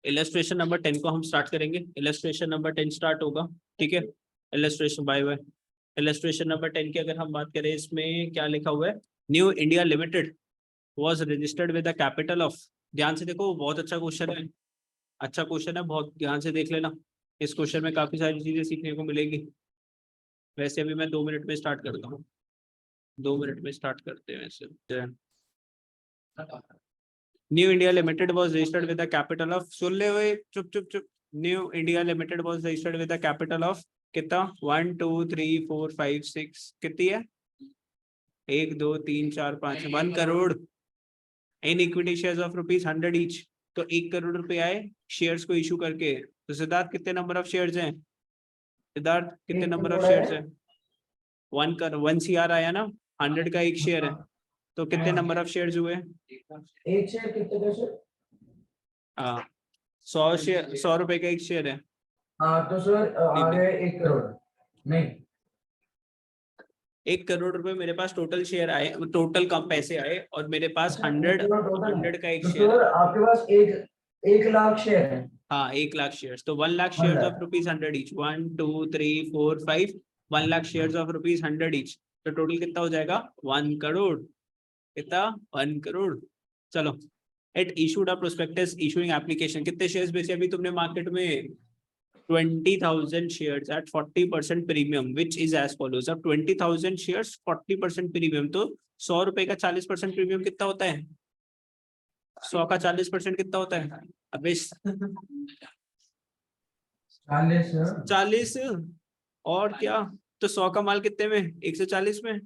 Illustration number 10 को हम start करेंगे। इलस्ट्रेशन नंबर 10 स्टार्ट होगा, ठीक है। Illustration bye bye. Illustration number 10 की अगर हम बात करें, इसमें क्या लिखा हुआ है, new India Limited was registered with the capital of, ध्यान से देखो बहुत अच्छा क्वेश्चन है, अच्छा क्वेश्चन है, बहुत ध्यान से देख लेना। इस क्वेश्चन में काफी सारी चीजें सीखने को मिलेगी। वैसे अभी मैं 2 मिनट में स्टार्ट करता हूँ, 2 मिनट में स्टार्ट करते हैं वैसे। New India Limited was registered with the capital of, सुन ले हुए, चुप चुप चुप। New India Limited was registered with the capital of कितना, 1 2 3 4 5 6, कितनी है, 1 2 3 4 5, 1 crore in equity shares of ₹100 each. तो 1 करोड़ रुपए आए शेयर्स को इशू करके। तो सिद्धार्थ कितने नंबर ऑफ शेयर्स हैं, सिद्धार्थ कितने नंबर ऑफ शेयर्स है, 1 CR आया ना, 100 का 1 शेयर है, तो कितने नंबर ऑफ शेयर्स हुए, एक शेयर कितने पैसे, हाँ 100 शेयर, 100 रुपए का 1 शेयर है। हाँ तो सर आ गए 1 करोड़, नहीं 1 करोड़ रुपए मेरे पास टोटल शेयर आए, टोटल कम पैसे आए, और मेरे पास 100 का 1 शेयर सर है। आपके पास 1 लाख शेयर है। हाँ 1 लाख शेयर्स, तो 1 lakh shares of ₹100 each, 1 2 3 4 5, 1 lakh shares of ₹100 each. तो टोटल कितना हो जाएगा, 1 करोड़, कितना, 1 करोड़। चलो, at issued a prospectus issuing application, कितने शेयर्स बेचे अभी तुमने मार्केट में, 20,000 shares at 40% premium, which is as follows. अब 20,000 शेयर्स 40% प्रीमियम, तो 100 रुपए का 40% प्रीमियम कितना होता है, 100 का 40% कितना होता है, अबे 40, और क्या, तो 100 का माल कितने में, 140 में,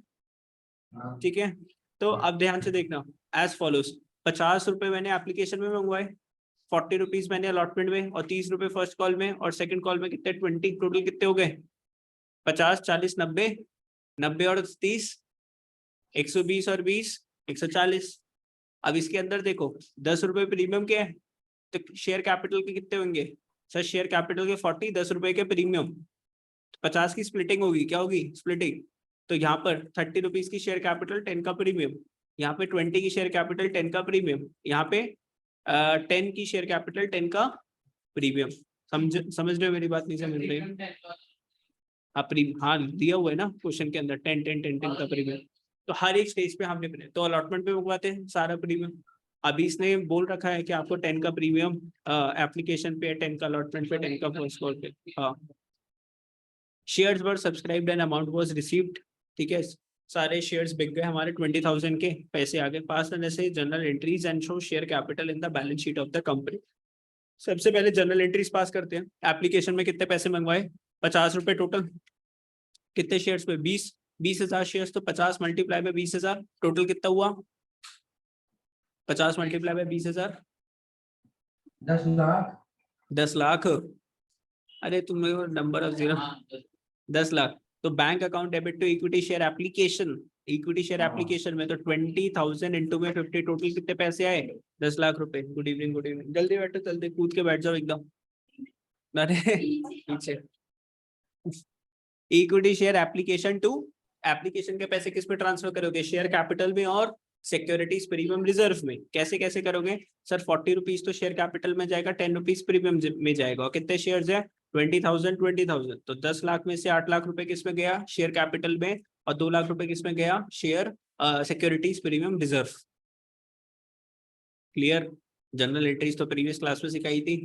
ठीक है। तो अब ध्यान से देखना, एज फॉलोज, 50 रुपए मैंने एप्लीकेशन में मंगवाए, 40 रुपीज मैंने अलॉटमेंट में, और 30 रुपए फर्स्ट कॉल में, और सेकंड कॉल में कितने, 20, टोटल कितने हो गए, 50 40 90, 90 और 30, 120 और 20, 140। अब इसके अंदर देखो 10 रुपए प्रीमियम के है, तो शेयर कैपिटल के कितने होंगे, सर शेयर कैपिटल के 40, 10 रुपए के प्रीमियम, 50 की स्प्लिटिंग होगी, क्या होगी स्प्लिटिंग, तो यहाँ पर 30 रुपीज की शेयर कैपिटल, 10 का प्रीमियम, यहाँ पे 20 की शेयर कैपिटल, 10 का प्रीमियम, यहाँ पे 10 की शेयर कैपिटल, 10 का प्रीमियम। समझ रहे हो मेरी बात, नहीं समझ रहे, हाँ दिया हुआ है ना क्वेश्चन के अंदर, 10 10 10 10 का प्रीमियम। तो हर एक स्टेज पे हमने तो अलॉटमेंट पे मंगवाते हैं सारा प्रीमियम। अभी इसने बोल रखा है कि आपको 10 का प्रीमियम एप्लीकेशन पे, 10 का अलॉटमेंट पे, 10 का फर्स्ट कॉल पे। हाँ, shares were subscribed and amount was received, ठीक है, सारे शेयर्स बिक गए हमारे, 20,000 के पैसे आ गए। पास करने से general entries and show share capital in the balance sheet of the company. सबसे पहले जनरल एंट्रीज पास करते हैं। एप्लीकेशन में कितने पैसे मंगवाए, 50 रुपए टोटल, कितने शेयर्स पे, 20,000 शेयर्स, तो 50 मल्टीप्लाई में 20,000, टोटल कितना हुआ, 50 मल्टीप्लाई में 20,000, 10 लाख, 10 लाख, अरे तुम नंबर ऑफ जीरो, 10 लाख। तो bank account debit to equity share application, equity share application में तो 20,000 इंटू में 50, टोटल कितने पैसे आए, 10 लाख रुपए। गुड इवनिंग, गुड इवनिंग, जल्दी बैठो, जल्दी कूद के बैठ जाओ एकदम, अरे पीछे। Equity share application to, application के पैसे किस पे ट्रांसफर करोगे, शेयर कैपिटल में और सिक्योरिटीज प्रीमियम रिजर्व में। कैसे कैसे करोगे सर, 40 रुपीज तो शेयर कैपिटल में जाएगा, 10 रुपीज प्रीमियम में जाएगा, और कितने शेयर्स है, 20,000, तो 10 लाख में से 8 लाख रुपए किस में गया, शेयर कैपिटल में, और 2 लाख रुपए किस में गया, share securities premium reserve. Clear, general entries तो प्रीवियस क्लास में सिखाई थी।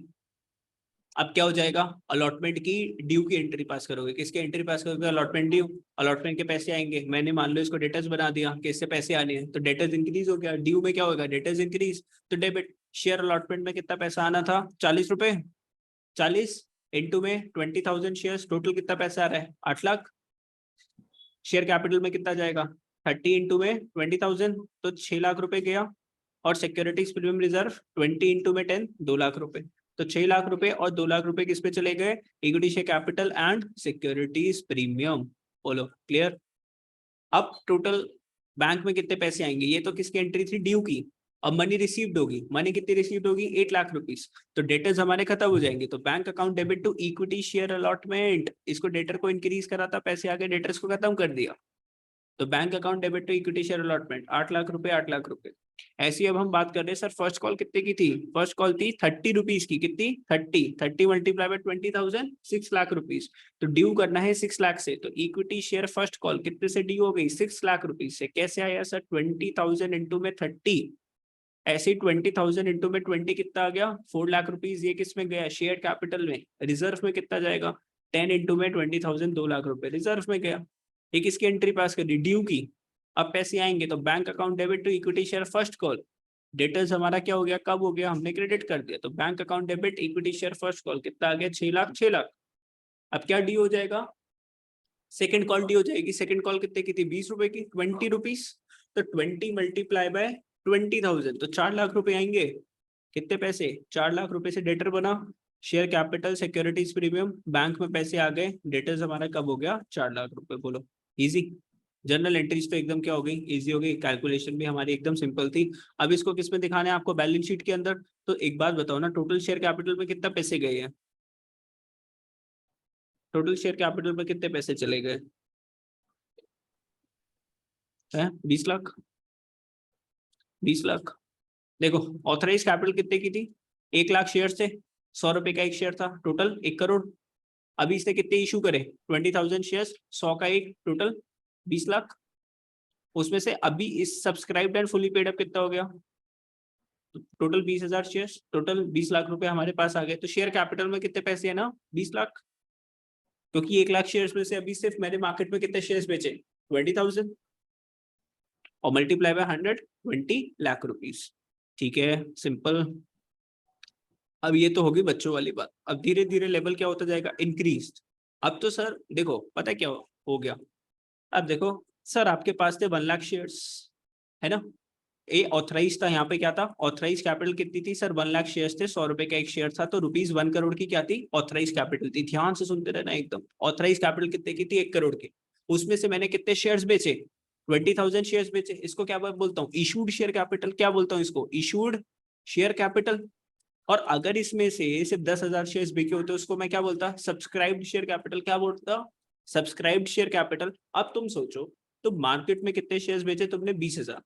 अब क्या हो जाएगा, अलॉटमेंट की ड्यू की एंट्री पास करोगे, किसकी एंट्री पास करोगे, अलॉटमेंट ड्यू, अलॉटमेंट के पैसे आएंगे, मैंने मान लो इसको डेटर्स बना दिया कि इससे पैसे आने हैं, तो डेटर्स इंक्रीज हो गया, ड्यू में क्या होगा, डेटर्स इंक्रीज, तो डेबिट। शेयर अलॉटमेंट में कितना पैसा आना था, 40 रुपए, 40 इंटू में 20,000 शेयर, टोटल कितना पैसा आ रहा है, 8 लाख। शेयर कैपिटल में कितना जाएगा, 30 इंटू में 20,000, तो 6 लाख रुपए गया, और सिक्योरिटीज प्रीमियम रिजर्व 20 इंटू में 10, 2 लाख रुपए, तो 6 लाख रुपए और 2 लाख रुपए किस पे चले गए, equity share capital and securities premium. बोलो क्लियर। अब टोटल बैंक में कितने पैसे आएंगे, ये तो किसकी एंट्री थी, ड्यू की। अब मनी रिसीव्ड होगी, मनी कितनी रिसीव्ड होगी, 8 लाख रुपीस, तो डेटर्स हमारे खत्म हो जाएंगे, तो bank account debit to equity share allotment, इसको डेटर को इंक्रीज करा था, पैसे आगे, डेटर्स को खत्म कर दिया, तो bank account debit to equity share allotment 8 lakh रुपए, 8 लाख रुपए, ऐसी अब हम बात कर रहे हैं सर फर्स्ट कॉल कितने की थी, फर्स्ट कॉल थी 30 रुपीज की, कितनी 30 मल्टीप्लाई बाय 20,000 6 लाख रुपीज। तो ड्यू करना है 6 लाख से, तो इक्विटी शेयर फर्स्ट कॉल कितने से ड्यू हो गई 6 लाख रुपीज से। कैसे आया सर 20,000 इंटू में 30, ऐसे 20,000 इंटू में 20 कितना आ गया 4 लाख रुपीज। ये किस में गया शेयर कैपिटल में, रिजर्व में कितना जाएगा 10 इंटू में 20,000 2 लाख रुपए रिजर्व में गया। एक इसकी एंट्री पास कर दी ड्यू की। अब पैसे आएंगे तो bank account debit to equity share first call, debtors हमारा क्या हो गया कब हो गया हमने क्रेडिट कर दिया, तो bank account debit equity share first call कितना आ गया 6 लाख 6 लाख। अब क्या डी हो जाएगा सेकंड कॉल डी हो जाएगी। सेकंड कॉल कितने की थी 20 रुपए की 20 रुपीज, तो 20 मल्टीप्लाई बाय 20,000 तो 4 लाख रुपए आएंगे। कितने पैसे 4 लाख रुपए से डेटर बना, share capital securities premium bank में पैसे आ गए, डेटर्स हमारा कब हो गया 4 लाख रुपए। बोलो इजी। जनरल एंट्रीज तो एकदम क्या हो गई इजी हो गई, कैलकुलेशन भी हमारी एकदम सिंपल थी। अब इसको किस में दिखाना है आपको बैलेंस शीट के अंदर। तो एक बात बताओ ना टोटल शेयर कैपिटल में कितना पैसे गए हैं, टोटल शेयर कैपिटल में कितने पैसे चले गए हैं 20 लाख 20 लाख। देखो ऑथराइज कैपिटल कितने की थी 1 लाख शेयर से 100 रुपए का एक शेयर था, टोटल 1 करोड़। अभी इसने कितने इशू करे 20,000 शेयर्स 100 का एक, टोटल 20 लाख। उसमें से अभी इस subscribed and fully paid up कितना हो गया टोटल 20,000 शेयर्स, टोटल 20 लाख रुपए हमारे पास आ गए। तो शेयर कैपिटल में कितने पैसे है ना 20 लाख, क्योंकि 1 लाख शेयर्स में से अभी सिर्फ मैंने मार्केट में कितने शेयर्स बेचे 20,000 और मल्टीप्लाई बाय 120 लाख रुपीस। ठीक है सिंपल। अब ये तो होगी बच्चों वाली बात, अब धीरे धीरे लेवल क्या होता जाएगा इंक्रीज। अब तो सर देखो पता है क्या हो गया, अब देखो सर आपके पास थे 1 लाख शेयर्स है ना, ये ऑथराइज था, यहाँ पे क्या था ऑथराइज कैपिटल कितनी थी सर 1 लाख शेयर्स थे 100 रुपए का एक शेयर था, तो रुपीज 1 करोड़ की क्या थी ऑथराइज कैपिटल थी। ध्यान से सुनते रहना एकदम, ऑथराइज कैपिटल कितने की थी 1 करोड़ की, उसमें से मैंने कितने शेयर्स बेचे 20,000 शेयर्स बेचे। इसको क्या बोलता हूँ इशूड शेयर कैपिटल, क्या बोलता हूँ इसको इशूड शेयर कैपिटल। और अगर इसमें से सिर्फ 10,000 शेयर्स बिके होते उसको मैं क्या बोलता सब्सक्राइब्ड शेयर कैपिटल, क्या बोलता सब्सक्राइब्ड शेयर कैपिटल। अब तुम सोचो तो मार्केट में कितने शेयर्स बेचे तुमने 20,000,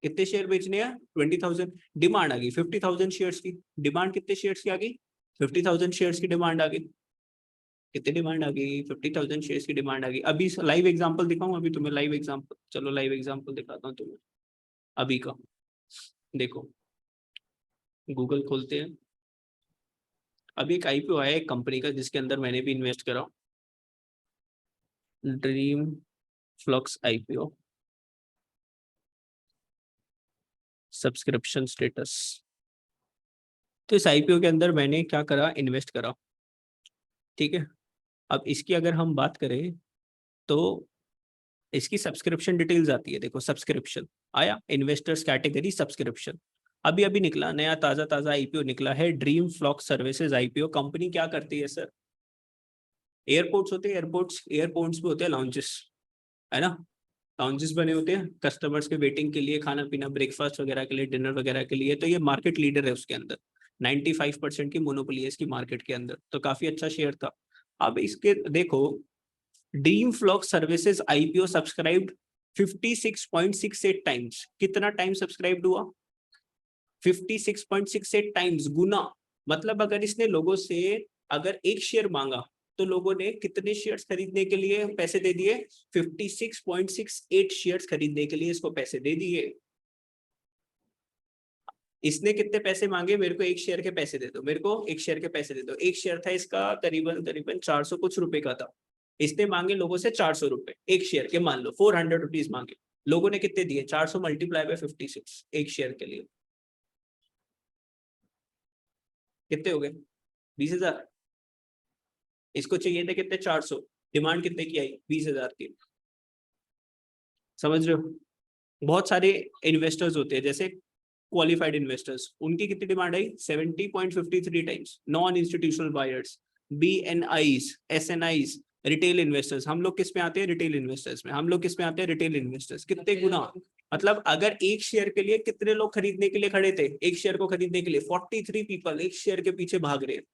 कितने शेयर बेचने हैं 20,000, डिमांड आ गई 50,000 शेयर्स की, डिमांड कितने शेयर्स की आ गई 50,000 शेयर्स की डिमांड आ गई। कितनी डिमांड आ गई 50,000 शेयर्स की डिमांड आ गई। अभी लाइव एग्जांपल दिखाऊं अभी तुम्हें लाइव एग्जांपल, चलो लाइव एग्जांपल दिखाता हूँ तुम्हें अभी का। देखो गूगल खोलते हैं, अभी एक आईपीओ आया एक कंपनी का जिसके अंदर मैंने भी इन्वेस्ट करा, dream flux IPO, subscription status. तो इस आईपीओ के अंदर मैंने क्या करा इन्वेस्ट करा, ठीक है। अब इसकी अगर हम बात करें तो इसकी सब्सक्रिप्शन डिटेल्स आती है, देखो सब्सक्रिप्शन आया इन्वेस्टर्स कैटेगरी सब्सक्रिप्शन। अभी अभी निकला नया ताजा आईपीओ निकला है dream Folks services IPO. Company क्या करती है सर, एयरपोर्ट्स होते हैं, एयरपोर्ट्स पे होते हैं लॉन्चेस है ना, लॉन्चेस बने होते हैं कस्टमर्स के वेटिंग के लिए, खाना पीना ब्रेकफास्ट वगैरह के लिए, डिनर वगैरह के लिए। तो ये मार्केट लीडर है उसके अंदर, 95% की मोनोपोली है इसकी मार्केट के अंदर, तो काफी अच्छा शेयर था। अब इसके देखो Dream Folks services IPO subscribed 56.68 times, कितना टाइम सब्सक्राइब्ड हुआ 56.68 टाइम्स गुना। मतलब अगर इसने लोगों से अगर एक शेयर मांगा तो लोगों ने कितने शेयर्स खरीदने के लिए पैसे दे दिए 56.68 शेयर्स खरीदने के लिए इसको पैसे दे दिए। इसने कितने पैसे मांगे मेरे को एक शेयर के पैसे दे दो, मेरे को एक शेयर के पैसे दे दो। एक शेयर था इसका करीबन 400 कुछ रुपए का था, इसने मांगे लोगों से 400 रुपए एक शेयर के, मान लो 400 रुपीज मांगे, लोगों ने कितने दिए 400 मल्टीप्लाई बाय 56 एक शेयर के लिए कितने हो गए 20,000। इसको चाहिए थे कितने 400, डिमांड कितने की आई 20,000 की। समझ रहे हो, बहुत सारे इन्वेस्टर्स होते हैं जैसे क्वालिफाइड इन्वेस्टर्स, उनकी कितनी डिमांड आई 70.53 times. Non institutional buyers, BNIs, SNIs, retail investors, हम लोग किस में आते हैं रिटेल इन्वेस्टर्स में, हम लोग किस में आते हैं रिटेल इन्वेस्टर्स, कितने गुना। मतलब अगर एक शेयर के लिए कितने लोग खरीदने के लिए खड़े थे, एक शेयर को खरीदने के लिए 43 पीपल एक शेयर के पीछे भाग रहे हैं।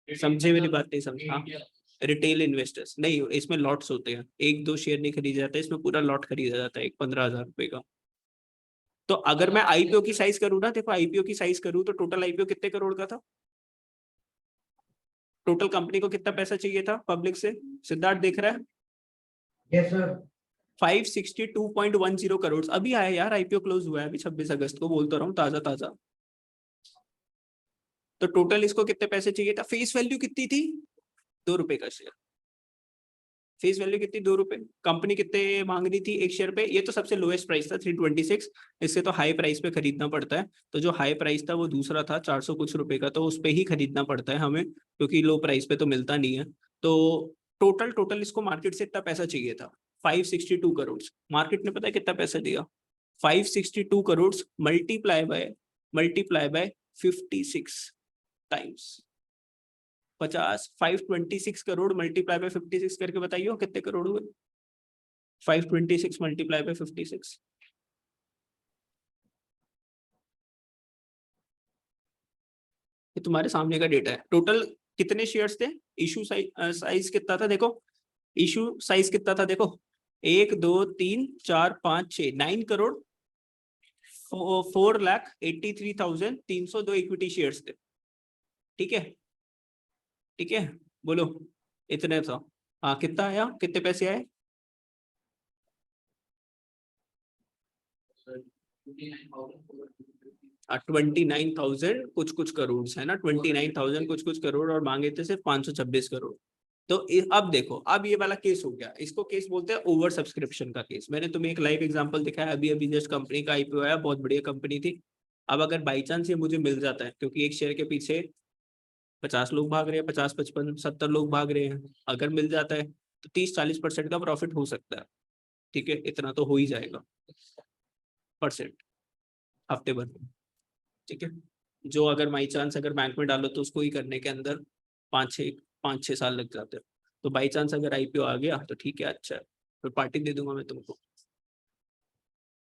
समझे मेरी बात नहीं समझा, रिटेल इन्वेस्टर्स नहीं, इसमें लॉट्स होते हैं, 1-2 शेयर नहीं खरीदे जाते, इसमें पूरा लॉट खरीदा जाता है, एक 15,000 रुपए का। तो अगर मैं आईपीओ की साइज करूँ ना, देखो आईपीओ की साइज करूँ तो टोटल आईपीओ कितने करोड़ का था, टोटल कंपनी को कितना पैसा चाहिए था पब्लिक से, सिद्धार्थ देख रहा है? Yes sir. 562.10 करोड़ अभी आया यार, आईपीओ क्लोज हुआ है अभी 26 अगस्त को, बोलता रहा हूँ ताजा ताजा। तो टोटल इसको कितने पैसे चाहिए था, फेस वैल्यू कितनी थी, 2 रुपए का शेयर, फेस वैल्यू कितनी, 2 रुपए। कंपनी कितने मांग रही थी एक शेयर पे, ये तो सबसे लोएस्ट प्राइस था 326, इससे तो हाई प्राइस पे खरीदना पड़ता है, तो जो हाई प्राइस था वो दूसरा था 400 कुछ रुपए का, तो उस पे ही खरीदना पड़ता है हमें, क्योंकि लो प्राइस पे तो मिलता नहीं है। तो टोटल इसको मार्केट से इतना पैसा चाहिए था 562 करोड़, मार्केट ने पता है कितना पैसा दिया, 562 crore multiply by 56 times 50, 526 crore multiply by 56 करके बताइए कितने करोड़ हुए, 526 मल्टीप्लाई बाय 56, ये तुम्हारे सामने का डेटा है। टोटल कितने शेयर्स थे, इशू साइज कितना था देखो, इशू साइज कितना था देखो, 1 2 3 4 5 6 9 करोड़ 4,83,302 इक्विटी शेयर्स थे, ठीक है, ठीक है, बोलो इतने था। हाँ कितना आया, कितने पैसे आए, 29,000 कुछ कुछ करोड़ है ना, 29,000 कुछ कुछ करोड़, और मांगे थे सिर्फ 526 करोड़। तो अब देखो, अब ये वाला केस हो गया, इसको केस बोलते हैं ओवर सब्सक्रिप्शन का केस। मैंने तुम्हें एक लाइव एग्जांपल दिखाया, अभी अभी जस्ट कंपनी का आईपीओ आया, बहुत बढ़िया कंपनी थी। अब अगर बाई चांस ये मुझे मिल जाता है, क्योंकि एक शेयर के पीछे 50 लोग भाग रहे हैं, 50 55 70 लोग भाग रहे हैं, अगर मिल जाता है तो 30-40% का प्रॉफिट हो सकता है, ठीक है, इतना तो हो ही जाएगा परसेंट हफ्ते भर में, ठीक है। जो अगर बाई चांस अगर बैंक में डालो तो उसको ही करने के अंदर 5-6 साल लग जाते हैं। तो बाई चांस अगर आईपीओ आ गया तो ठीक है, अच्छा है, फिर पार्टी दे दूंगा मैं तुमको।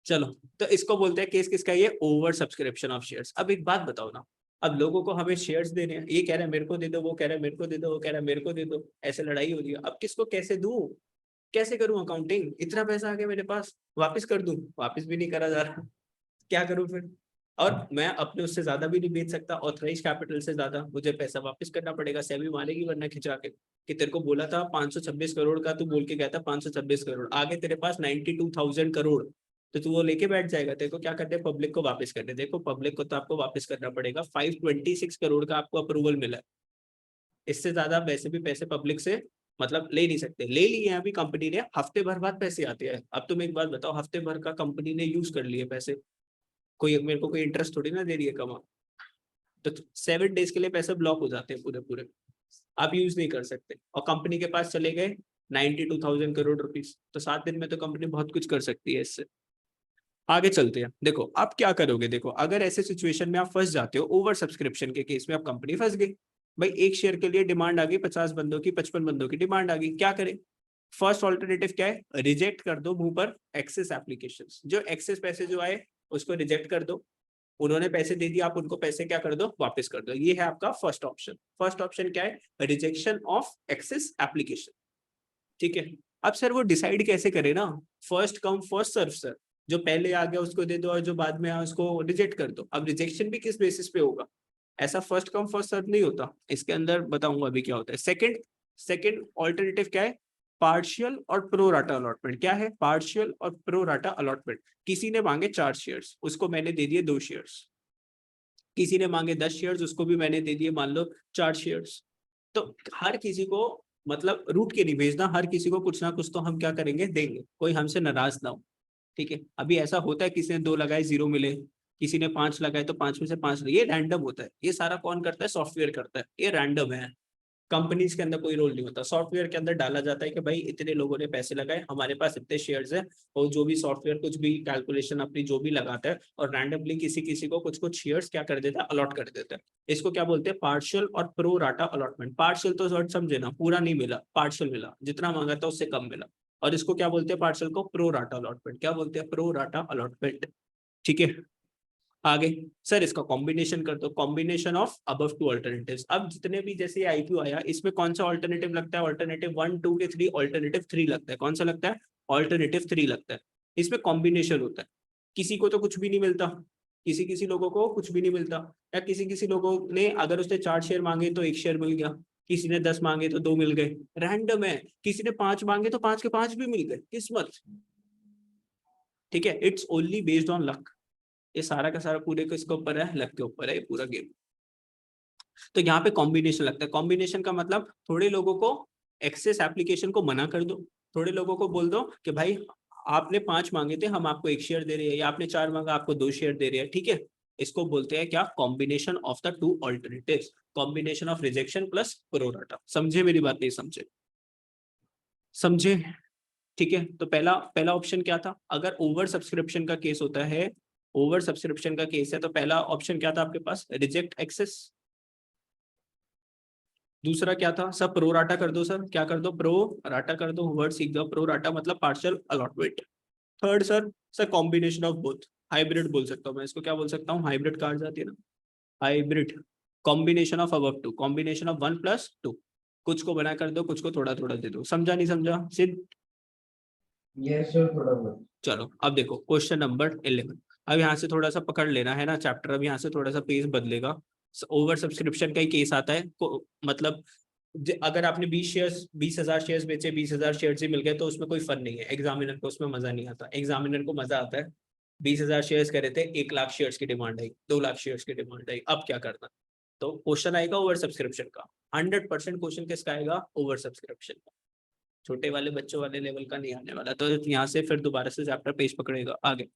चलो, तो इसको बोलते हैं केस किसका, ये ओवर सब्सक्रिप्शन ऑफ शेयर्स। अब एक बात बताओ ना, अब लोगों को हमें शेयर्स देने हैं, ये कह रहा है मेरे को दे दो, वो कह रहा है मेरे को दे दो, वो कह रहा है मेरे को दे दो, ऐसे लड़ाई हो रही है। अब किसको कैसे दूं, कैसे करूं अकाउंटिंग, इतना पैसा आ गया मेरे पास, वापस कर दूं, वापस भी नहीं करा जा रहा, क्या करूं फिर। और मैं अपने उससे ज्यादा भी नहीं बेच सकता, ऑथराइज कैपिटल से ज्यादा, मुझे पैसा वापस करना पड़ेगा, सेबी मारेगी वरना खिंचा के, कि तेरे को बोला था 526 करोड़ का, तू बोल के गया था 526 करोड़, आगे तेरे पास 92,000 करोड़, तो तू वो लेके बैठ जाएगा। तेरे को क्या करते हैं, पब्लिक को वापस करने, देखो पब्लिक को तो आपको वापस करना पड़ेगा, 526 करोड़ का आपको अप्रूवल मिला है, इससे ज्यादा वैसे भी पैसे पब्लिक से मतलब ले नहीं सकते, ले लिए अभी कंपनी ने, हफ्ते भर बाद पैसे आते हैं। अब तुम एक बात बताओ, हफ्ते भर का कंपनी ने यूज कर लिए पैसे, कोई मेरे को कोई इंटरेस्ट थोड़ी ना दे रही है कमा, तो 7 डेज के लिए पैसे ब्लॉक हो जाते हैं पूरे पूरे, आप यूज नहीं कर सकते। और कंपनी के पास चले गए 92,000 करोड़ रुपीस, तो 7 दिन में तो कंपनी बहुत कुछ कर सकती है इससे। आगे चलते हैं, देखो आप क्या करोगे, देखो अगर ऐसे सिचुएशन में आप फंस जाते हो, ओवर सब्सक्रिप्शन के केस में आप कंपनी फंस गई, भाई एक शेयर के लिए डिमांड आ गई 50 बंदों की, 55 बंदों की डिमांड आ गई, क्या करें। फर्स्ट ऑल्टरनेटिव क्या है, रिजेक्ट कर दो मुंह पर एक्सेस एप्लीकेशंस, जो एक्सेस पैसे जो आए उसको रिजेक्ट कर दो, उन्होंने पैसे दे दिए, आप उनको पैसे क्या कर दो, वापस कर दो, ये है आपका फर्स्ट ऑप्शन। फर्स्ट ऑप्शन क्या है, रिजेक्शन ऑफ एक्सेस एप्लीकेशन, ठीक है। अब सर वो डिसाइड कैसे करे ना, first come first serve sir, जो पहले आ गया उसको दे दो और जो बाद में आया उसको रिजेक्ट कर दो। अब रिजेक्शन भी किस बेसिस पे होगा, ऐसा फर्स्ट कम फर्स्ट सर्व नहीं होता, इसके अंदर बताऊंगा अभी क्या होता है। सेकंड ऑल्टरनेटिव क्या है, पार्शियल और प्रो राटा अलॉटमेंट। क्या है, पार्शियल और प्रो राटा अलॉटमेंट। किसी ने मांगे 4 शेयर्स, उसको मैंने दे दिए 2 शेयर्स, किसी ने मांगे 10 शेयर्स, उसको भी मैंने दे दिए मान लो 4 शेयर्स। तो हर किसी को मतलब रूट के नहीं भेजना, हर किसी को कुछ ना कुछ तो हम क्या करेंगे, देंगे, कोई हमसे नाराज ना हो, ठीक है। अभी ऐसा होता है किसी ने 2 लगाए 0 मिले, किसी ने 5 लगाए तो 5 में से 5, ये रैंडम होता है, ये सारा कौन करता है, सॉफ्टवेयर करता है, ये रैंडम है, कंपनीज के अंदर कोई रोल नहीं होता। सॉफ्टवेयर के अंदर डाला जाता है कि भाई इतने लोगों ने पैसे लगाए, हमारे पास इतने शेयर्स हैं, और जो भी सॉफ्टवेयर कुछ भी कैलकुलेशन अपनी जो भी लगाता है, और रैंडमली किसी किसी को कुछ कुछ शेयर्स क्या कर देता है, अलॉट कर देता है। इसको क्या बोलते हैं, पार्शियल और प्रो राटा अलॉटमेंट। पार्शियल तो वर्ड समझे ना, पूरा नहीं मिला, पार्शियल मिला, जितना मांगा था उससे कम मिला। और इसको क्या बोलते हैं, पार्शियल को प्रो राटा अलॉटमेंट। क्या बोलते हैं, प्रो राटा अलॉटमेंट, ठीक है। आगे सर इसका कॉम्बिनेशन कर दो, combination of above two alternatives. अब जितने भी जैसे आईपीओ आया इसमें कौन सा ऑल्टरनेटिव लगता है, ऑल्टरनेटिव 1 2 के 3, ऑल्टरनेटिव 3 लगता है। कौन सा लगता है, ऑल्टरनेटिव 3 लगता है। इसमें कॉम्बिनेशन होता है, किसी को तो कुछ भी नहीं मिलता, किसी किसी लोगों को कुछ भी नहीं मिलता, या किसी किसी लोगों ने अगर उसने 4 शेयर मांगे तो 1 शेयर मिल गया, किसी ने 10 मांगे तो 2 मिल गए, रैंडम है। किसी ने 5 मांगे तो 5 के 5 भी मिल गए, किस्मत। ठीक है, it's only based on luck. ये सारा का सारा पूरे किसके ऊपर है, लक के ऊपर है ये पूरा गेम। तो यहाँ पे कॉम्बिनेशन लगता है। कॉम्बिनेशन का मतलब थोड़े लोगों को एक्सेस एप्लीकेशन को मना कर दो, थोड़े लोगों को बोल दो कि भाई आपने 5 मांगे थे हम आपको 1 शेयर दे रहे हैं, या आपने 4 मांगा आपको 2 शेयर दे रहे हैं। ठीक है, इसको बोलते हैं क्या, combination of the two alternatives, combination of rejection plus pro rata. समझे मेरी बात, नहीं समझे? समझे? ठीक है, तो पहला पहला ऑप्शन क्या था, अगर ओवर सब्सक्रिप्शन का केस होता है, ओवर सब्सक्रिप्शन का केस है तो पहला ऑप्शन क्या था आपके पास, रिजेक्ट एक्सेस। दूसरा क्या था, सब प्रो राटा कर दो सर, क्या कर दो, प्रो राटा कर दो, वर्ड सीख दो, प्रो राटा मतलब partial allotment. Third sir combination of both, hybrid बोल सकता हूँ मैं इसको, क्या बोल सकता हूँ, हाइब्रिड कहा जाती है ना, hybrid. Combination of above two, combination of 1+2, कुछ को बना कर दो, कुछ को थोड़ा थोड़ा दे दो। समझा नहीं समझा सिद्ध? यस सर, थोड़ा बहुत। चलो अब देखो क्वेश्चन नंबर 11। अब यहाँ से थोड़ा सा पकड़ लेना है ना चैप्टर, अब यहाँ से थोड़ा सा पेस बदलेगा। ओवर सब्सक्रिप्शन का ही केस आता है मतलब अगर आपने 20,000 शेयर्स बेचे, 20,000 शेयर्स ही मिल गए तो उसमें कोई फन नहीं है, एग्जामिनर को उसमें मजा नहीं आता। एग्जामिनर को मजा आता है 20,000 शेयर्स करे थे, 1 लाख शेयर्स की डिमांड आई, 2 लाख शेयर्स की डिमांड आई, अब क्या करना। तो क्वेश्चन आएगा ओवर सब्सक्रिप्शन का, 100% क्वेश्चन किसका आएगा, ओवर सब्सक्रिप्शन का। छोटे वाले बच्चों वाले लेवल का नहीं आने वाला। तो यहाँ से फिर दोबारा से चैप्टर पेज पकड़ेगा आगे।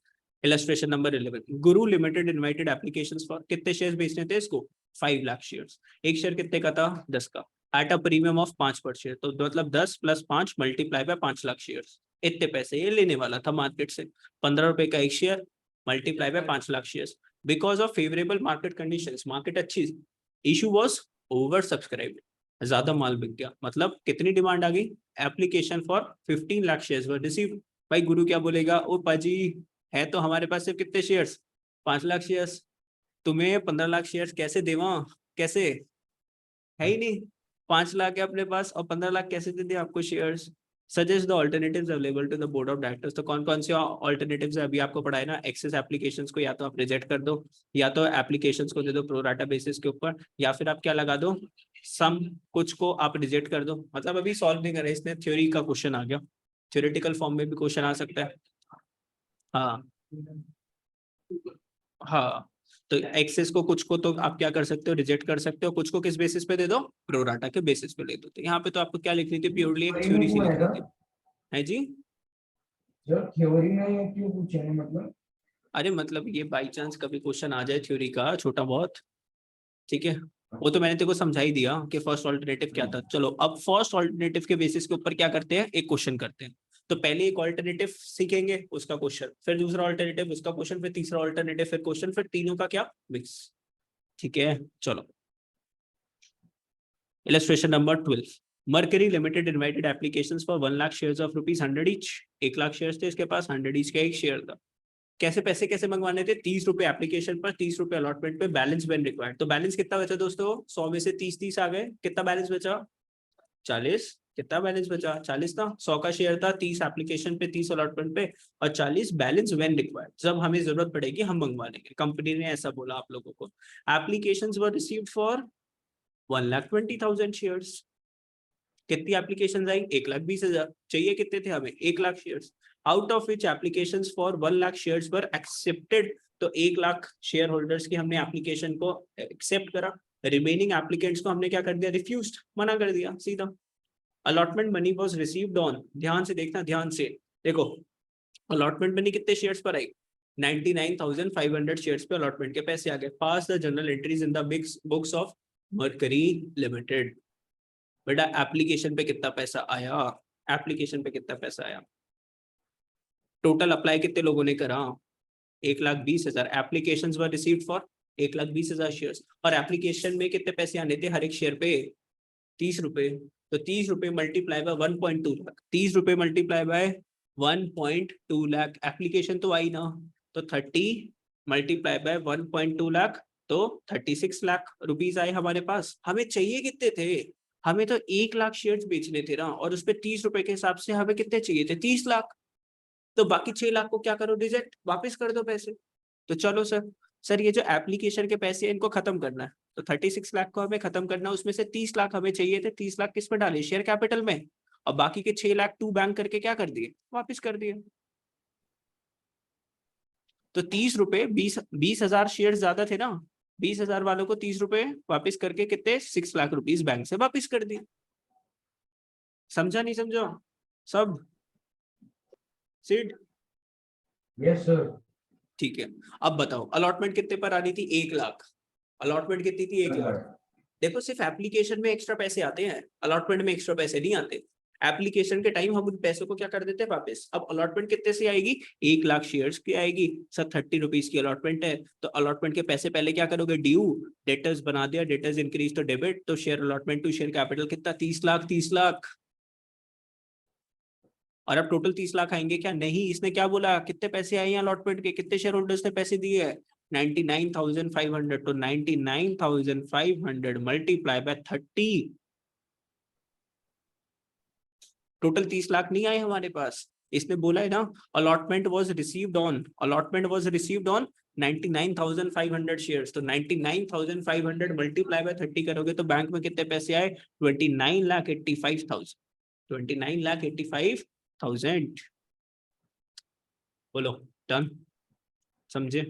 Illustration number 11, Guru limited invited applications for, कितने शेयर्स बेचने थे इसको, 5 लाख शेयर्स। एक शेयर कितने का था, 10 का, एट अ प्रीमियम ऑफ 5 पर शेयर, तो मतलब 10 + 5 मल्टीप्लाई बाय 5 लाख शेयर्स। इतने पैसे ये लेने वाला था मार्केट से, 15 रुपए का एक share multiply by 5 lakh shares. Because of favourable market conditions, market अच्छी, इशू वाज ओवर सब्सक्राइब्ड, ज्यादा माल बिक गया, मतलब कितनी डिमांड आ गई, application for 15 lakh shares were received. भाई गुरु क्या बोलेगा, ओ पाजी है तो हमारे पास सिर्फ कितने शेयर्स, 5 लाख शेयर्स, तुम्हें 15 लाख शेयर्स कैसे देवा, कैसे, है ही नहीं, 5 लाख है अपने पास और 15 लाख कैसे दे दे आपको shares. Suggest the alternatives available to the board of directors, तो कौन कौन से ऑल्टरनेटिव्स है अभी आपको पढ़ा है ना, एक्सेस एप्लीकेशंस को या तो आप रिजेक्ट कर दो, या तो एप्लीकेशंस को दे दो प्रो राटा बेसिस के ऊपर, या फिर आप क्या लगा दो, सम, कुछ को आप रिजेक्ट कर दो। मतलब अभी सॉल्व नहीं कर रहे, इसमें थ्योरी का क्वेश्चन आ गया, थ्योरेटिकल फॉर्म में भी क्वेश्चन आ सकता है। हाँ हाँ, तो एक्सेस को कुछ को तो आप क्या कर सकते हो, रिजेक्ट कर सकते हो, कुछ को किस बेसिस पे दे दो, प्रोराटा के बेसिस पे ले दो। तो यहाँ पे तो आपको क्या लिखनी थी, प्योरली एक थ्योरी सी लिखनी थी, है जी। सर थ्योरी में ये क्यों पूछे हैं, मतलब? अरे मतलब ये बाई चांस कभी क्वेश्चन आ जाए थ्योरी का छोटा बहुत, ठीक है, वो तो मैंने तेरे को समझा ही दिया कि फर्स्ट ऑल्टरनेटिव क्या था। चलो अब फर्स्ट ऑल्टरनेटिव के बेसिस के ऊपर क्या करते हैं, एक क्वेश्चन करते हैं। तो पहले एक ऑल्टरनेटिव सीखेंगे उसका क्वेश्चन, फिर दूसरा ऑल्टरनेटिव उसका क्वेश्चन, फिर तीसरा ऑल्टरनेटिव फिर क्वेश्चन, फिर तीनों का क्या, मिक्स। ठीक है, चलो illustration number 12, mercury limited invited applications for 1 lakh shares of ₹100 each. 1 lakh shares थे इसके पास, 100 ईच का एक शेयर था। कैसे पैसे कैसे मंगवाने थे, 30 रुपए एप्लीकेशन पर, 30 रुपए अलॉटमेंट पे, बैलेंस व्हेन रिक्वायर्ड। तो बैलेंस कितना बचा दोस्तों, 100 में से 30 आ गए, कितना बैलेंस बचा, 40। कितना बैलेंस बचा, 40 था, 100 का शेयर था, 30 एप्लीकेशन पे, 30 अलॉटमेंट पे, और 40 बैलेंस व्हेन रिक्वायर्ड, जब हमें जरूरत पड़ेगी हम मंगवा लेंगे। कंपनी ने ऐसा बोला आप लोगों को। Applications were received for 1,20,000 shares. कितनी एप्लीकेशन आई, 1,20,000। चाहिए कितने थे हमें, 1 lakh shares, out of which applications for 1 lakh shares were accepted. तो 1 लाख शेयर होल्डर्स की हमने एप्लीकेशन को एक्सेप्ट करा, रिमेनिंग एप्लीकेंट्स को हमने क्या कर दिया, रिफ्यूज्ड, मना कर दिया सीधा। Allotment money was received on, ध्यान से देखना, ध्यान से देखो, अलॉटमेंट मनी कितने शेयर्स पर आई, 99,500 शेयर्स पे अलॉटमेंट के पैसे आ गए। Pass the general entries in the books of Mercury Limited. बेटा एप्लीकेशन पे कितना पैसा आया, एप्लीकेशन पे कितना पैसा आया, टोटल अप्लाई कितने लोगों ने करा, 1,20,000। Applications were received for 1,20,000 shares, और एप्लीकेशन में कितने पैसे आने थे हर एक शेयर पे, 30 रुपए। तो 30 रुपए मल्टीप्लाई बाय 1.2 लाख, 30 रुपए मल्टीप्लाई बाय 1.2 लाख, एप्लीकेशन तो आई ना, तो 30 मल्टीप्लाई बाय 1.2 लाख तो 36 लाख रुपीस आए हमारे पास। हमें चाहिए कितने थे? हमें तो 1 लाख शेयर्स बेचने थे ना, और उस पे 30 रुपए के हिसाब से हमें कितने चाहिए थे? 30 लाख। तो बाकी 6 लाख को क्या करो? रिजेक्ट, वापस कर दो पैसे। तो चलो सर ये जो एप्लीकेशन के पैसे हैं इनको खत्म करना है, तो 36 लाख को हमें खत्म करना है, उसमें से 30 लाख हमें चाहिए थे। 30 लाख किस में डाले? शेयर कैपिटल में। और बाकी के 6 लाख टू बैंक करके क्या कर दिए? वापिस कर दिए। तो 30 रुपए 20,000 शेयर ज्यादा थे ना, 20,000 वालों को 30 रुपए वापिस करके कितने? 6 लाख रुपीस बैंक से वापिस कर दिए। समझा नहीं समझा सब? सिड? Yes sir. ठीक है। अब बताओ अलॉटमेंट कितने पर आ रही थी? 1 लाख। अलॉटमेंट कितनी थी? 1 लाख। देखो सिर्फ एप्लीकेशन में एक्स्ट्रा पैसे आते हैं, अलॉटमेंट में एक्स्ट्रा पैसे नहीं आते। एप्लीकेशन के टाइम हम उन पैसों को क्या कर देते हैं? वापस। अब अलॉटमेंट कितने से आएगी? 1 लाख शेयर्स की आएगी। सर 30 रुपीज की अलॉटमेंट है, तो अलॉटमेंट के पैसे पहले क्या करोगे? ड्यू। डेटर्स बना दिया, डेटर्स इंक्रीज तो डेबिट, तो share allotment to share capital कितना? 30 लाख। 30 लाख। और अब टोटल 30 लाख आएंगे क्या? नहीं। इसने क्या बोला? कितने पैसे आए हैं अलॉटमेंट के? कितने शेयर होल्डर्स ने पैसे दिए हैं? 99,500। तो 99,500 मल्टीप्लाई बाय 30, टोटल 30 लाख नहीं आए हमारे पास। इसने बोला है ना allotment was received on 99,500 shares, तो 99,500 मल्टीप्लाई बाय 30 करोगे तो बैंक में कितने पैसे आए? 29,85,000। 29,85,000। बोलो डन? समझे?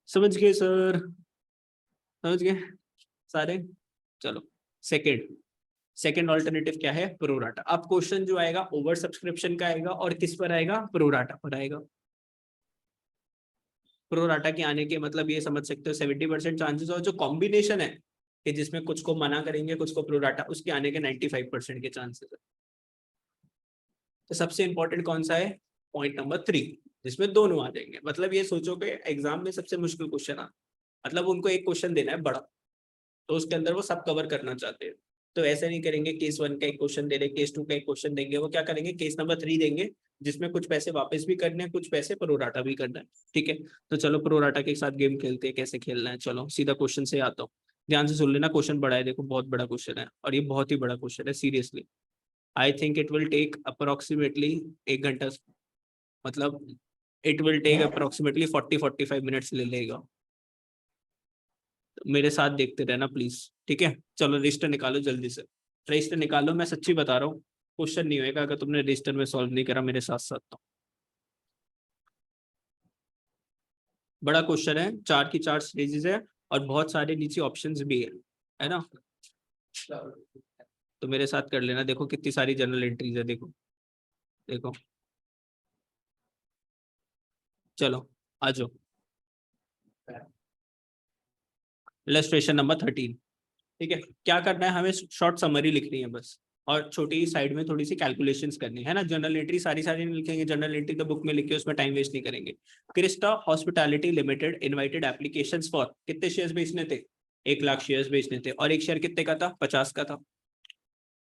समझ गए सर? समझ गए सारे? चलो सेकंड ऑल्टरनेटिव क्या है? प्रोराटा। अब क्वेश्चन जो आएगा ओवर सब्सक्रिप्शन का आएगा, और किस पर आएगा? प्रोराटा पर आएगा। प्रोराटा के आने के मतलब ये समझ सकते हो 70% चांसेस, और जो कॉम्बिनेशन है कि जिसमें कुछ को मना करेंगे कुछ को प्रोराटा, उसके आने के 95% के चांसेस है। तो सबसे इंपॉर्टेंट कौन सा है? पॉइंट नंबर 3, जिसमें दोनों आ जाएंगे। मतलब ये सोचो कि एग्जाम में सबसे मुश्किल क्वेश्चन आ, मतलब उनको एक क्वेश्चन देना है बड़ा, तो उसके अंदर वो सब कवर करना चाहते हैं। तो ऐसे नहीं करेंगे केस 1 का एक क्वेश्चन दे रहे, केस 2 का एक क्वेश्चन देंगे, वो क्या करेंगे? केस नंबर 3 देंगे, जिसमें कुछ पैसे वापस भी करने हैं, कुछ पैसे प्रोराटा भी करना है। ठीक है, तो चलो प्रोराटा के साथ गेम खेलते हैं। कैसे खेलना है? चलो सीधा क्वेश्चन से आता हूँ। ध्यान से सुन लेना, क्वेश्चन बड़ा है, देखो बहुत बड़ा क्वेश्चन है, और ये बहुत ही बड़ा क्वेश्चन है seriously. I think it will take approximately 1 घंटा, मतलब it will take approximately 40-45 minutes ले लेगा। मेरे साथ देखते रहना प्लीज, ठीक है? चलो रजिस्टर निकालो जल्दी से, रजिस्टर निकालो। मैं सच्ची बता रहा हूँ, क्वेश्चन नहीं होएगा अगर तुमने रजिस्टर में सॉल्व नहीं करा मेरे साथ साथ। तो बड़ा क्वेश्चन है, 4 की 4 सीरीज है, और बहुत सारे नीचे ऑप्शंस भी है ना? तो मेरे साथ कर लेना। देखो कितनी सारी जनरल एंट्रीज है, देखो देखो। चलो आ जाओ। Illustration number 13। ठीक है, क्या करना है? हमें शॉर्ट समरी लिखनी है बस, और छोटी साइड में थोड़ी सी कैलकुलेशंस करनी है ना। जनरल एंट्री सारी सारी नहीं लिखेंगे, जनरल एंट्री तो बुक में लिखे, उसमें टाइम वेस्ट नहीं करेंगे। Crysta hospitality limited invited applications for, कितने शेयर्स बेचने थे? 1 लाख शेयर्स बेचने थे, और एक शेयर कितने का था? 50 का था।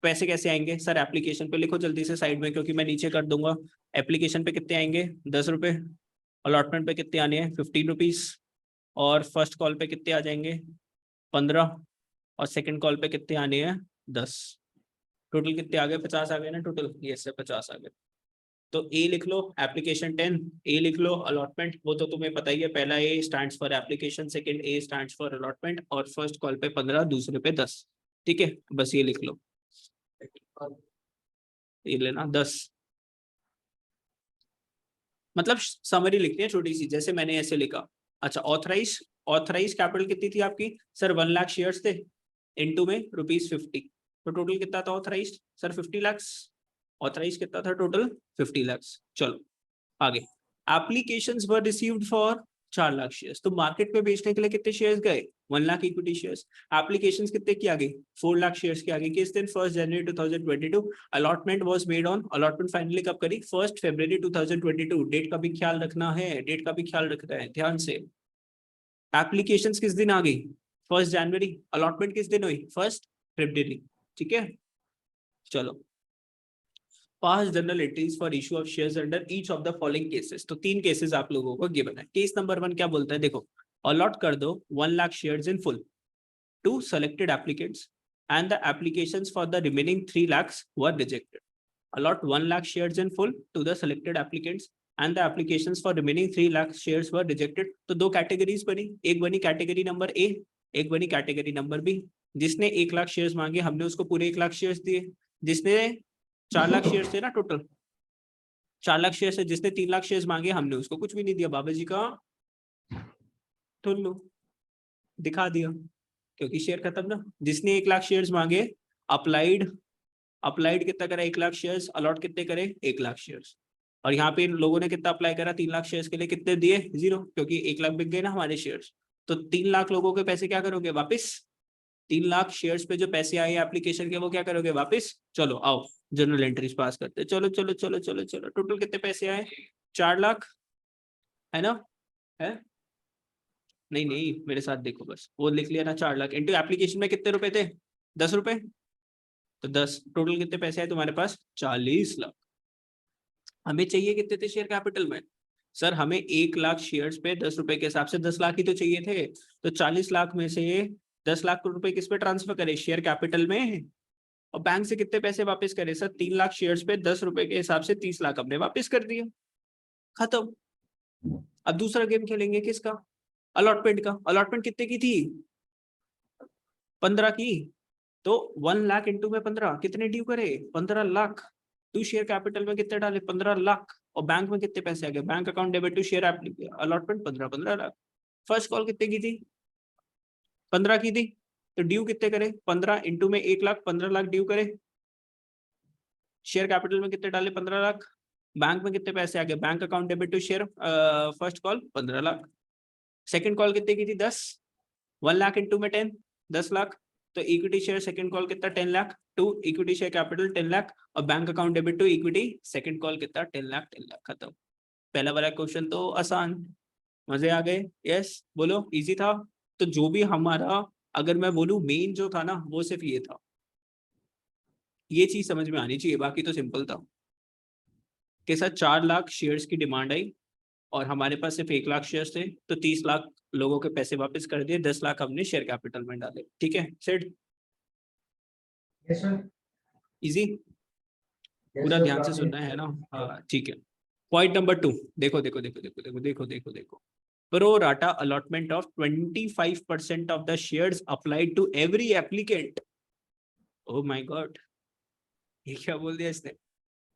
पैसे कैसे आएंगे? सर एप्लीकेशन पे लिखो जल्दी से साइड में, क्योंकि मैं नीचे कर दूंगा। एप्लीकेशन पे कितने आएंगे? 10 रुपए। अलॉटमेंट पे कितने आने हैं? 15 रुपीज। और फर्स्ट कॉल पे कितने आ जाएंगे? 15। और सेकंड कॉल पे कितने आने हैं? 10। टोटल कितने आ गए? 50 आ गए ना टोटल? यस सर 50 आ गए। तो ए लिख लो, एप्लीकेशन 10। ए लिख लो, अलॉटमेंट वो तो तुम्हें पता ही है, पहला ए stands for application, second A stands for allotment, और फर्स्ट कॉल पे 15, दूसरे पे 10। ठीक है, बस ये लिख लो, ये लेना 10। मतलब समरी लिखनी है छोटी सी, जैसे मैंने ऐसे लिखा। अच्छा, ऑथराइज कैपिटल कितनी थी आपकी? सर 1 लाख शेयर्स थे, इनटू में ₹50, तो टोटल कितना था ऑथराइज? सर 50 लाख। ऑथराइज कितना था टोटल? 50 लाख। चलो आगे। Applications were received for 4 lakh shares, तो मार्केट में बेचने के लिए कितने शेयर्स गए? 1 लाख इक्विटी शेयर्स। एप्लीकेशंस कितने की आ गई? 4 लाख शेयर्स की आ गई। किस दिन? 1 जनवरी 2022। Allotment was made on, allotment finally कब करी? 1 फरवरी 2022। डेट का भी ख्याल रखना है, डेट का भी ख्याल रखना है ध्यान से। एप्लीकेशंस किस दिन आ गई? 1 जनवरी। अलॉटमेंट किस दिन हुई? 1 फरवरी। ठीक है, चलो pass general entries for issue of shares under each of the following cases. तो 3 केसेस आप लोगों को गिवन है। केस नंबर 1 क्या बोलता है, देखो, अलॉट कर दो 1 lakh shares in full to selected applicants and the applications for the remaining 3 lakhs were rejected. allot 1 lakh shares in full to the selected applicants and the applications for remaining 3 lakh shares were rejected। तो 2 categories बनी, एक बनी category number A, एक बनी category number B. जिसने 1 lakh shares मांगे हमने उसको पूरे 1 लाख शेयर्स दिए, जिसने 4 लाख शेयर्स थे ना, टोटल 4 लाख शेयर्स है, जिसने 3 लाख शेयर्स मांगे हमने उसको कुछ भी नहीं दिया, बाबा जी का टुल्लू दिखा दिया, क्योंकि शेयर खत्म ना। जिसने 1 लाख शेयर्स मांगे अप्लाइड कितना करा, 1 लाख शेयर्स, अलॉट कितने करे, 1 लाख शेयर्स। और यहाँ पे लोगों ने कितना अप्लाई करा, 3 लाख शेयर्स के लिए कितने दिए, 0, क्योंकि 1 लाख बिक गए ना हमारे शेयर्स। तो 3 लाख लोगों के पैसे क्या करोगे वापस, 3 लाख शेयर्स पे जो पैसे आए एप्लीकेशन के वो क्या करोगे वापस। चलो आओ जनरल एंट्रीज पास करते, चलो चलो चलो चलो चलो। टोटल कितने पैसे आए, 4 लाख, है ना, है नहीं नहीं मेरे साथ देखो बस, वो लिख लिया ना 4 लाख इंटू एप्लीकेशन में कितने रुपए थे, 10 रुपए। तो 10, टोटल कितने पैसे आए तुम्हारे पास, 40 लाख। हमें चाहिए कितने थे शेयर कैपिटल में, सर हमें 1 लाख शेयर्स पे 10 रुपए के हिसाब से 10 लाख ही तो चाहिए थे। तो 40 लाख में से 10 लाख रुपए किस पे ट्रांसफर करें, शेयर कैपिटल में। और बैंक से कितने पैसे वापस करे, सर 3 लाख शेयर्स पे 10 रुपए के हिसाब से 30 लाख हमने वापस कर दिया, खत्म। अब दूसरा गेम खेलेंगे किसका, अलॉटमेंट का। अलॉटमेंट कितने की थी, 15 की। तो 1 लाख इंटू में 15 कितने ड्यू करे, 15 लाख। टू शेयर कैपिटल में कितने डाले, 15 लाख। और बैंक में कितने पैसे आ गए, bank account debit to share allotment 15 lakh. First call कितने की थी, 15 की थी। तो ड्यू कितने करे, 15 इंटू में 1 लाख, 15 लाख ड्यू करे। शेयर कैपिटल में कितने डाले, 15 लाख। बैंक में कितने पैसे आ गए, bank account debit to share first call 15 lakh. Second call कितने की थी, 10। 1 लाख इंटू में 10, 10 लाख। तो इक्विटी शेयर सेकंड कॉल कितना, 10 lakh. To equity share capital 10 lakh, और bank account debit to equity second call कितना, 10 लाख, 10 लाख, खत्म। पहला वाला क्वेश्चन तो आसान, मजे आ गए, यस बोलो, इजी था। तो जो भी हमारा, अगर मैं बोलूं मेन जो था ना, वो सिर्फ ये था, ये चीज समझ में आनी चाहिए, बाकी तो सिंपल था। के साथ 4 लाख शेयर्स की डिमांड आई और हमारे पास सिर्फ 1 लाख शेयर्स थे, तो 30 लाख लोगों के पैसे वापस कर दिए, 10 लाख हमने शेयर कैपिटल में डाले, ठीक है, सेट, यस सर, इजी। पूरा ध्यान से सुनना है ना, हाँ ठीक है। पॉइंट नंबर 2, देखो देखो देखो देखो देखो देखो देखो देखो, pro rata allotment of 25% of the shares applied to every applicant. Oh my god, ये क्या बोल दिया इसने,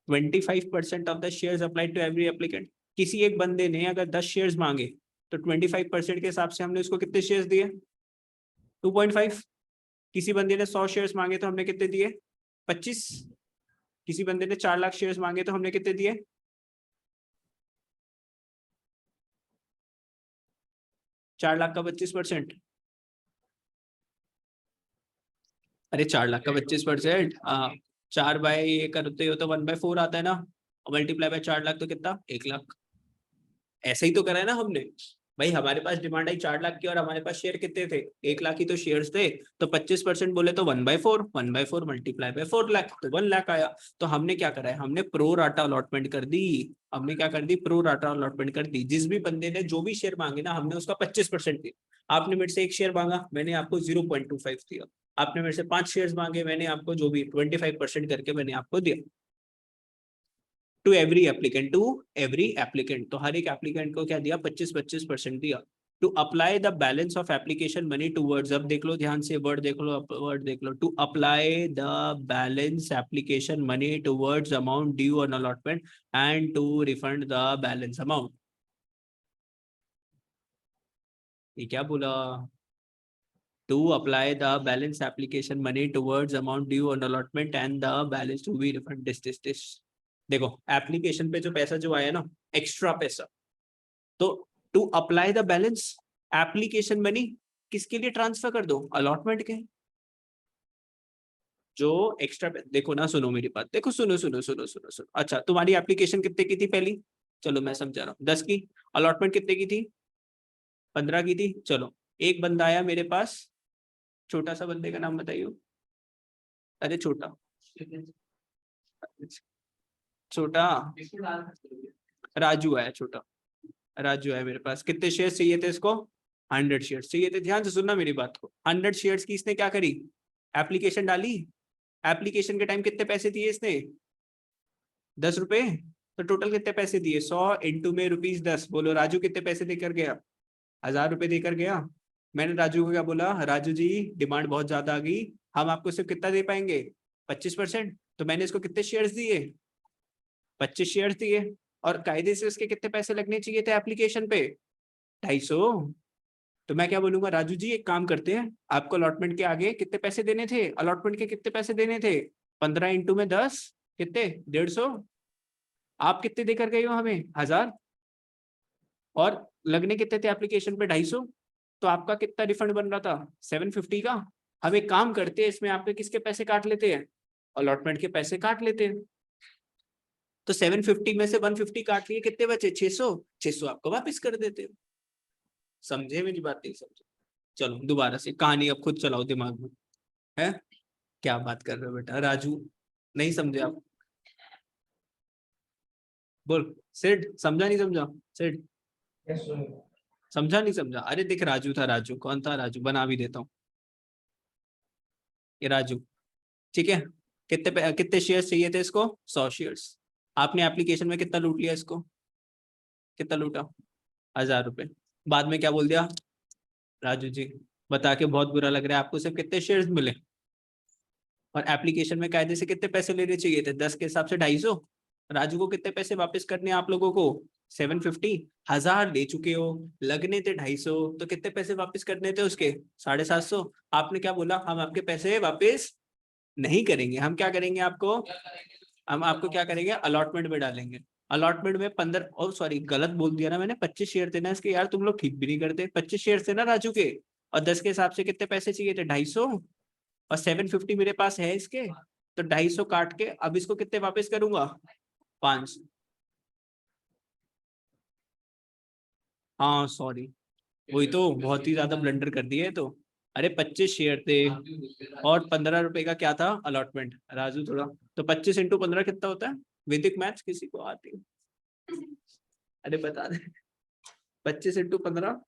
25% of the shares applied to every applicant. किसी एक बंदे ने अगर 10 शेयर्स मांगे तो 25% के हिसाब से हमने उसको कितने शेयर्स दिए, 2.5। किसी बंदे ने 100 शेयर्स मांगे तो हमने कितने दिए, 25। किसी बंदे ने 4 लाख शेयर्स मांगे तो हमने कितने दिए, 4 लाख का 25%। अरे 4 लाख का 25%, 4 बाय ये करते हो तो 1/4 आता है ना, और मल्टीप्लाई बाय 4 लाख तो कितना, 1 लाख। ऐसे ही तो करा है ना हमने भाई। हमारे पास डिमांड आई 4 लाख की और हमारे पास शेयर कितने थे, 1 लाख ही तो शेयर्स थे। तो 25% बोले तो 1/4, 1/4 मल्टीप्लाई बाय 4 लाख, तो 1 लाख आया। तो हमने क्या करा है, हमने प्रो राटा अलॉटमेंट कर दी। हमने क्या कर दी, प्रो राटा अलॉटमेंट कर दी। जिस भी बंदे ने जो भी शेयर मांगे ना, हमने उसका 25% दिया। आपने मेरे से 1 शेयर मांगा, मैंने आपको 0.25 दिया। आपने मेरे से 5 शेयर मांगे, मैंने आपको जो भी 25% करके मैंने आपको दिया। टू एवरी एप्लीकेंट, तो हर एक एप्लीकेंट को क्या दिया, 25% दिया। To apply the balance of application money towards, अब देख लो ध्यान से, वर्ड देख लो, वर्ड देख लो। To apply the balance application money towards amount due on allotment and to refund the balance amount. ये क्या बोला, to apply the balance application money towards amount due on allotment and the balance to be refund, this. देखो application पे जो पैसा जो आया ना, एक्स्ट्रा पैसा, तो to apply the balance application money किसके लिए ट्रांसफर कर दो, अलॉटमेंट के। जो एक्स्ट्रा, देखो ना, सुनो मेरी बात, देखो सुनो सुनो सुनो सुनो सुनो। अच्छा तुम्हारी एप्लीकेशन कितने की थी पहली, चलो मैं समझा रहा हूँ, 10 की। अलॉटमेंट कितने की थी, 15 की थी। चलो एक बंदा आया मेरे पास, छोटा सा बंदे का नाम बताइए। अरे छोटा, छोटा राजू आया, छोटा राजू आया मेरे पास। कितने शेयर्स चाहिए थे इसको? 100 शेयर्स चाहिए थे। ध्यान से सुनना मेरी बात को। 100 शेयर्स की इसने क्या करी? एप्लीकेशन डाली। एप्लीकेशन के टाइम कितने पैसे दिए इसने? 10 रुपए। तो टोटल कितने पैसे दिए? 100 इंटू में ₹10। बोलो राजू कितने पैसे देकर गया? 1000 रुपए देकर गया। मैंने राजू को क्या बोला? राजू जी डिमांड बहुत ज्यादा आ गई, हम आपको सिर्फ कितना दे पाएंगे? 25%। तो मैंने इसको कितने शेयर्स दिए? 25 शेयर्स दिए। और कायदे से उसके कितने पैसे लगने चाहिए थे एप्लीकेशन पे? 250। तो मैं क्या बोलूंगा? राजू जी एक काम करते हैं, आपको अलॉटमेंट के आगे कितने पैसे देने थे? अलॉटमेंट के कितने पैसे देने थे? 15 इंटू में 10 कितने? 150। आप कितने देकर गए हो हमें? 1000। और लगने कितने थे एप्लीकेशन पे? 250। तो आपका कितना रिफंड बन रहा था? 750 का। हम एक काम करते हैं, इसमें आपके किसके पैसे काट लेते हैं? अलॉटमेंट के पैसे काट लेते हैं। तो 750 में से 150 काट लिए, कितने बचे? 600। 600 आपको वापस कर देते हैं। समझे मेरी बात? नहीं समझे? चलो दोबारा से कहानी अब खुद चलाओ दिमाग में। है क्या बात कर रहे हो बेटा? राजू नहीं समझे आप? बोल सेठ, समझा नहीं समझा? सेठ यस सर। समझा नहीं समझा? अरे देख राजू था। राजू कौन था? राजू बना भी देता हूँ, ये राजू। ठीक है। कितने शेयर्स चाहिए थे इसको? 100 शेयर्स। आपने एप्लीकेशन में कितना लूट लिया इसको? कितना लूटा? 1000 रुपए। बाद में क्या बोल दिया? राजू जी बता के बहुत बुरा लग रहा है, आपको सिर्फ कितने शेयर्स मिले? और एप्लीकेशन में कायदे से कितने पैसे लेने चाहिए थे? 10 के हिसाब से 250। राजू को कितने पैसे वापस करने हैं आप लोगों को? 750। 1000 ले चुके हो, लगने थे 250, तो कितने पैसे वापस करने थे उसके? 750। आपने क्या बोला? हम आपके पैसे वापस नहीं करेंगे। हम क्या करेंगे आपको? हम आपको क्या करेंगे? अलॉटमेंट में डालेंगे। अलॉटमेंट में 15, और सॉरी गलत बोल दिया ना मैंने, 25 शेयर थे ना इसके। यार तुम लोग ठीक भी नहीं करते। 25 शेयर थे ना राजू के, और 10 के हिसाब से कितने पैसे चाहिए थे? 250। और 750 मेरे पास है इसके, तो 250 काट के अब इसको कितने वापस करूंगा? 5। हाँ सॉरी, वही तो, बहुत ही ज्यादा ब्लंडर कर दिया है तो। अरे 25 शेयर थे और 15 रुपए का क्या था? अलॉटमेंट। राजू थोड़ा, तो 25 इंटू 15 कितना होता है? वैदिक मैथ्स किसी को आती है? अरे बता दे। 25 इंटू 15,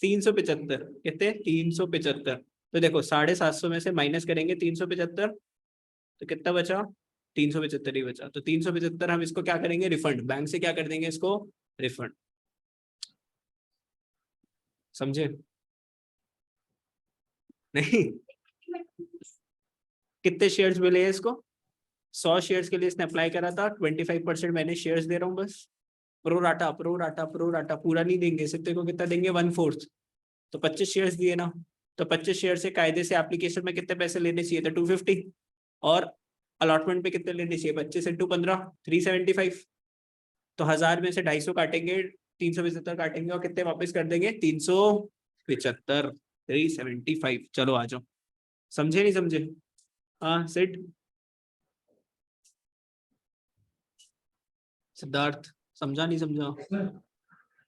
375। कितने? 375। तो देखो 750 में से माइनस करेंगे 375, तो कितना बचा? 375 ही बचा। तो 375 हम इसको क्या करेंगे? रिफंड। बैंक से क्या कर देंगे इसको? रिफंड। समझे? नहीं? कितने शेयर्स मिले हैं इसको? 100 शेयर्स के लिए इसने अप्लाई करा था। 25% मैंने शेयर्स दे रहा हूँ बस। Pro rata pro rata pro rata, पूरा नहीं देंगे, सिर्फ को कितना देंगे? 1/4। तो 25 शेयर्स दिए ना, तो 25 शेयर से कायदे से एप्लीकेशन में कितने पैसे लेने चाहिए थे? 250। और अलॉटमेंट पे कितने लेने चाहिए? 25 इंटू 15, 375। तो 1000 में से 250 काटेंगे, 375 काटेंगे, और कितने वापस कर देंगे? 375। 375। चलो आ जाओ। समझे नहीं समझे? हाँ सेठ सिद्धार्थ, समझा नहीं समझा? सर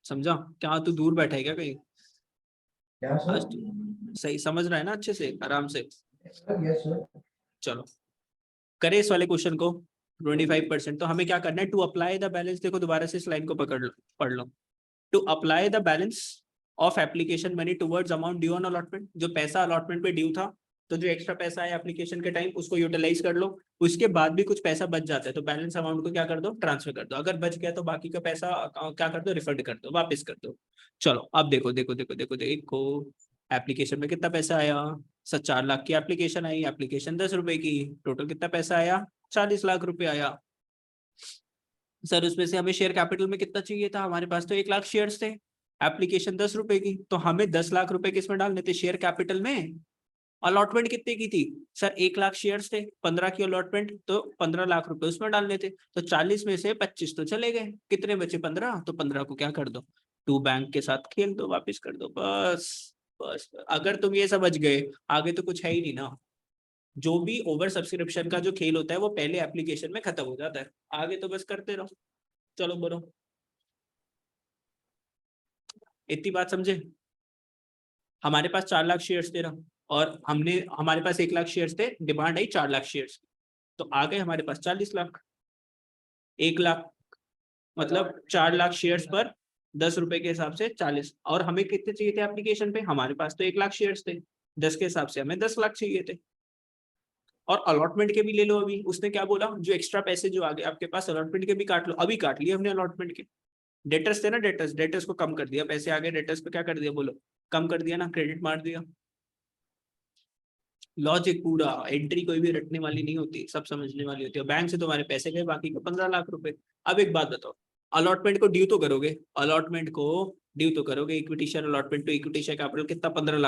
समझा? क्या तू दूर बैठा है क्या कहीं? क्या आज सर? तू सही समझ रहा है ना? अच्छे से आराम से। Yes sir. चलो करे इस वाले क्वेश्चन को। 25%। तो हमें क्या करना है? To apply the balance. देखो दोबारा से इस लाइन को पकड़ लो, पढ़ लो। To apply the balance of application money towards amount due on allotment. जो पैसा अलॉटमेंट पे ड्यू था, तो जो एक्स्ट्रा पैसा है एप्लीकेशन के टाइम, उसको यूटिलाइज कर लो। उसके बाद भी कुछ पैसा बच जाता है, तो बैलेंस अमाउंट को क्या कर दो? ट्रांसफर कर दो। अगर बच गया तो बाकी का पैसा क्या कर दो? रिफंड कर दो, वापस कर दो। चलो अब देखो देखो देखो देखो देखो, एप्लीकेशन में कितना पैसा आया? 4 लाख की एप्लीकेशन आई। एप्लीकेशन 10 रुपए की। टोटल कितना पैसा आया? 40 लाख रुपए आया। सर उसमें से हमें शेयर कैपिटल में कितना चाहिए था? हमारे पास तो 1 लाख शेयर्स थे। एप्लीकेशन 10 रुपए की, तो हमें 10 लाख रुपए किसमें डालने थे? शेयर कैपिटल में। अलॉटमेंट कितने की थी? सर 1 लाख शेयर्स थे, 15 की अलॉटमेंट, तो 15 लाख रुपए उसमें डालने थे। तो 40 में से 25 तो चले गए, कितने बचे? 15। तो 15 को क्या कर दो? टू बैंक के साथ खेल दो, वापिस कर दो, बस। बस अगर तुम ये समझ गए, आगे तो कुछ है ही नहीं ना। जो भी ओवर सब्सक्रिप्शन का जो खेल होता है वो पहले एप्लीकेशन में खत्म हो जाता है, आगे तो बस करते रहो। चलो बोलो, इतनी बात समझे? हमारे पास 4 लाख शेयर्स थे ना, और हमने हमारे पास 1 लाख शेयर्स थे, डिमांड आई 4 लाख शेयर्स, तो आ गए हमारे पास 40 लाख। 1 लाख मतलब 4 लाख शेयर्स पर 10 रुपए के हिसाब से 40। और हमें कितने चाहिए थे एप्लीकेशन पे? हमारे पास तो 1 लाख शेयर्स थे, 10 के हिसाब से हमें 10 लाख चाहिए थे। और अलॉटमेंट के भी ले लो। अभी उसने क्या बोला, जो एक्स्ट्रा पैसे जो आ गए आपके पास अलॉटमेंट के भी काट लो। अभी काट लिए हमने अलॉटमेंट के। डेटर्स थे ना, डेटर्स को कम कर दिया, पैसे आ गए डेटर्स को क्या कर दिया बोलो, कम कर दिया ना, क्रेडिट मार दिया। लॉजिक पूरा, एंट्री कोई भी रटने वाली नहीं होती, सब समझने वाली होती है। बैंक से तुम्हारे पैसे गए, बाकी का 15 लाख रुपए। अब एक बात बताओ, अलॉटमेंट को ड्यू तो करोगे, अलॉटमेंट को ड्यू तो करोगे। Equity share allotment to equity share capital कितना, 15 लाख